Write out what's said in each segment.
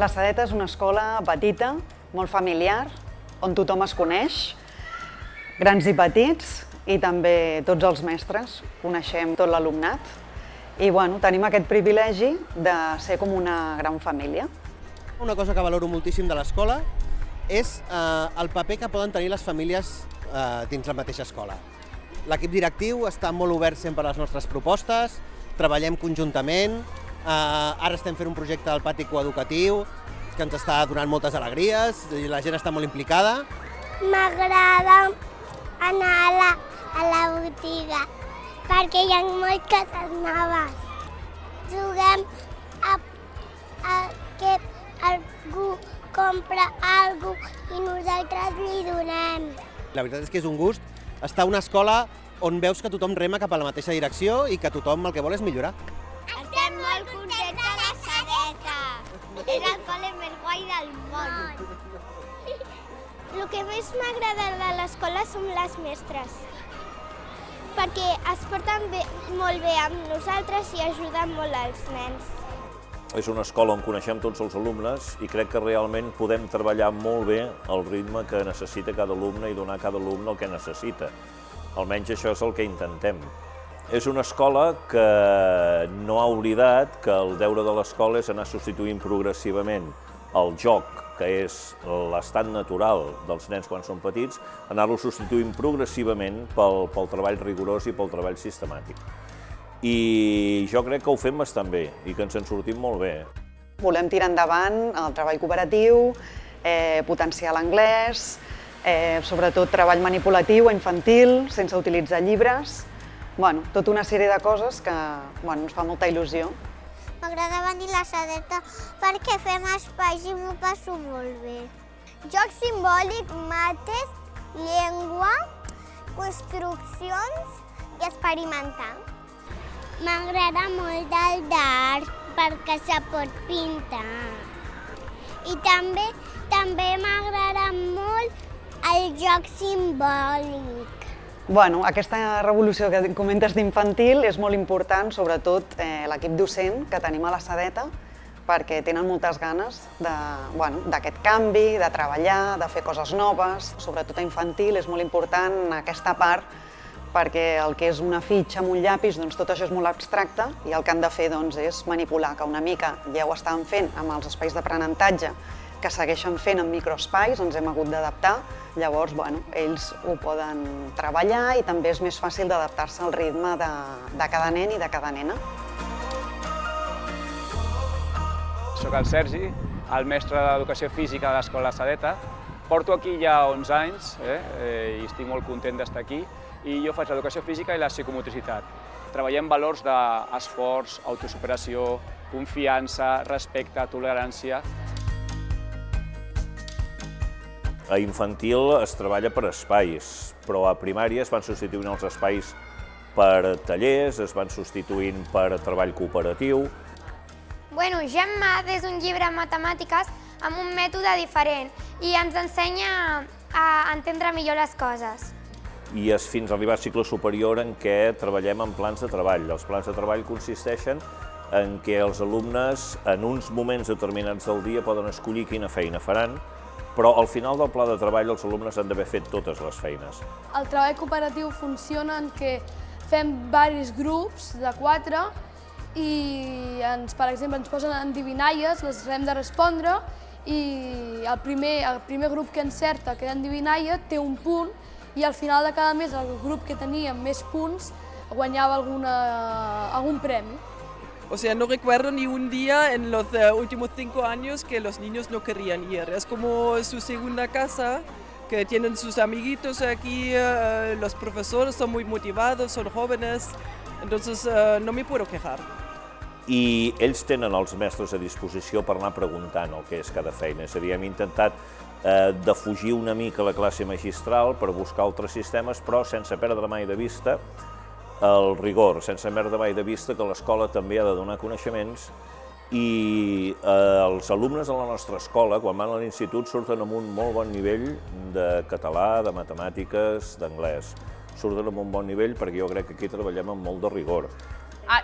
La Sedeta és una escola petita, molt familiar, on tothom es coneix, grans i petits, i també tots els mestres, coneixem tot l'alumnat. I tenim aquest privilegi de ser com una gran família. Una cosa que valoro moltíssim de l'escola és el paper que poden tenir les famílies dins la mateixa escola. L'equip directiu està molt obert sempre a les nostres propostes, treballem conjuntament, ara estem fent un projecte del pati coeducatiu que ens està donant moltes alegries i la gent està molt implicada. M'agrada anar a la botiga perquè hi ha moltes coses noves. Juguem a que algú compra alguna cosa i nosaltres li donem. La veritat és que és un gust estar a una escola on veus que tothom rema cap a la mateixa direcció i que tothom el que vol és millorar. Estem molt contents de la Sedeta. És l'escola més guai del món. El que més m'agrada de l'escola són les mestres, perquè es porten molt bé amb nosaltres i ajuden molt als nens. És una escola on coneixem tots els alumnes i crec que realment podem treballar molt bé el ritme que necessita cada alumne i donar a cada alumne el que necessita. Almenys això és el que intentem. És una escola que no ha oblidat que el deure de l'escola és anar substituint progressivament el joc, que és l'estat natural dels nens quan són petits, anar-lo substituint progressivament pel treball rigorós i pel treball sistemàtic. I jo crec que ho fem bastant bé i que ens en sortim molt bé. Volem tirar endavant el treball cooperatiu, potenciar l'anglès, sobretot treball manipulatiu o infantil, sense utilitzar llibres. Tota una sèrie de coses que ens fa molta il·lusió. M'agrada venir a la Sedeta perquè fem espais i m'ho passo molt bé. Joc simbòlic, mates, llengua, construccions i experimentar. M'agrada molt el d'art perquè se pot pintar. I també m'agrada molt el joc simbòlic. Aquesta revolució que comentes d'infantil és molt important, sobretot l'equip docent que tenim a la Sedeta, perquè tenen moltes ganes d'aquest canvi, de treballar, de fer coses noves. Sobretot a infantil és molt important aquesta part, perquè el que és una fitxa amb un llapis, tot això és molt abstracte i el que han de fer és manipular, que una mica ja ho estaven fent amb els espais d'aprenentatge, que segueixen fent en microespais, ens hem hagut d'adaptar. Llavors, ells ho poden treballar i també és més fàcil d'adaptar-se al ritme de cada nen i de cada nena. Soc el Sergi, el mestre d'Educació Física de l'Escola Sedeta. Porto aquí ja 11 anys i estic molt content d'estar aquí. I jo faig l'educació física i la psicomotricitat. Treballem valors d'esforç, autosuperació, confiança, respecte, tolerància. A infantil es treballa per espais, però a primària es van substituint els espais per tallers, es van substituint per treball cooperatiu. Gemma és un llibre de matemàtiques amb un mètode diferent i ens ensenya a entendre millor les coses. I és fins a arribar al cicle superior en què treballem en plans de treball. Els plans de treball consisteixen en què els alumnes en uns moments determinats del dia poden escollir quina feina faran, però al final del pla de treball els alumnes han d'haver fet totes les feines. El treball cooperatiu funciona en què fem diversos grups de 4 i, per exemple, ens posen endivinalles, les hem de respondre i el primer grup que encerta aquella endivinalla té un punt i al final de cada mes el grup que tenia més punts guanyava algún premi. O sea, no recuerdo ni un día en los últimos 5 años que los niños no querían ir. Es como su segunda casa, que tienen sus amiguitos aquí, los profesores son muy motivados, son jóvenes, entonces no me puedo quejar. I ells tenen els mestres a disposició per anar preguntant el que és cada feina. És a dir, hem intentat defugir una mica la classe magistral per buscar altres sistemes, però sense perdre mai de vista el rigor, sense perdre mai de vista que l'escola també ha de donar coneixements i els alumnes de la nostra escola, quan van a l'institut, surten amb un molt bon nivell de català, de matemàtiques, d'anglès. Surten amb un bon nivell perquè jo crec que aquí treballem amb molt de rigor.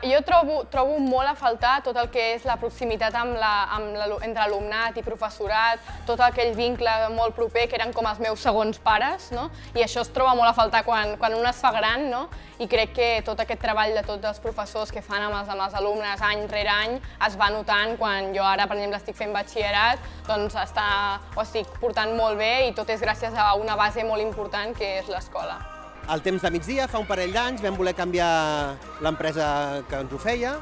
Jo trobo molt a faltar tot el que és la proximitat entre alumnat i professorat, tot aquell vincle molt proper que eren com els meus segons pares, no? I això es troba molt a faltar quan un es fa gran, no? I crec que tot aquest treball de tots els professors que fan amb els alumnes any rere any es va notant quan jo ara, per exemple, estic fent batxillerat, doncs ho estic portant molt bé i tot és gràcies a una base molt important que és l'escola. Al temps de migdia, fa un parell d'anys, vam voler canviar l'empresa que ens ho feia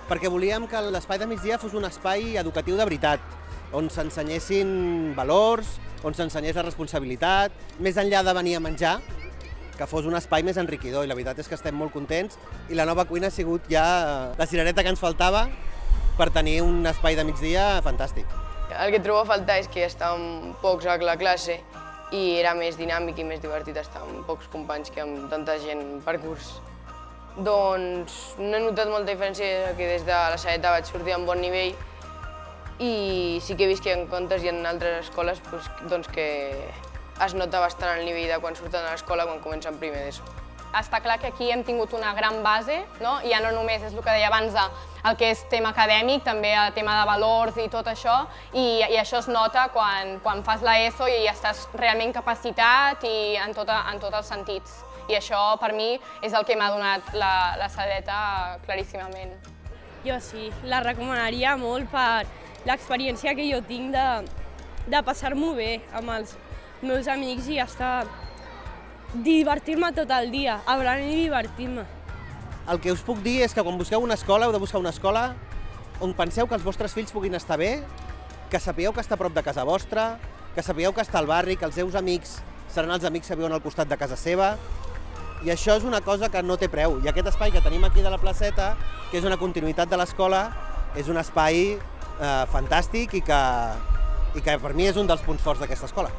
perquè volíem que l'espai de migdia fos un espai educatiu de veritat, on s'ensenyessin valors, on s'ensenyés la responsabilitat, més enllà de venir a menjar, que fos un espai més enriquidor, i la veritat és que estem molt contents i la nova cuina ha sigut ja la cirereta que ens faltava per tenir un espai de migdia fantàstic. El que trobo a faltar és que estàvem pocs a la classe i era més dinàmic i més divertit estar amb pocs companys que amb tanta gent per curs. Doncs no he notat molta diferència, que des de la Sadeta vaig sortir amb bon nivell i sí que he vist que en comptes i en altres escoles doncs que es nota bastant el nivell de quan surten de l'escola quan comencen primer d'ESO. Està clar que aquí hem tingut una gran base, no? Ja no només és el que deia abans, el que és tema acadèmic, també el tema de valors i tot això, i això es nota quan fas l'ESO i estàs realment capacitat i en tots els sentits. I això, per mi, és el que m'ha donat la Sadeta claríssimament. Jo sí, la recomanaria molt per l'experiència que jo tinc de passar-m'ho bé amb els meus amics i estar divertir-me tot el dia, aprenent i divertir-me. El que us puc dir és que quan busqueu una escola, heu de buscar una escola on penseu que els vostres fills puguin estar bé, que sapigueu que està a prop de casa vostra, que sapigueu que està al barri, que els seus amics seran els amics que viuen al costat de casa seva, i això és una cosa que no té preu. I aquest espai que tenim aquí de la placeta, que és una continuïtat de l'escola, és un espai fantàstic i que per mi és un dels punts forts d'aquesta escola.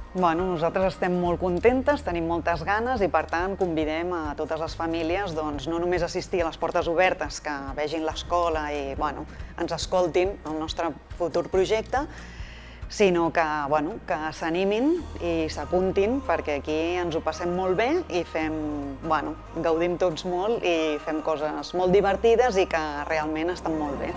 Bueno, nosaltres estem molt contentes, tenim moltes ganes i per tant convidem a totes les famílies doncs, no només a assistir a les portes obertes, que vegin l'escola i ens escoltin el nostre futur projecte, sinó que s'animin i s'apuntin perquè aquí ens ho passem molt bé i gaudim tots molt i fem coses molt divertides i que realment estan molt bé.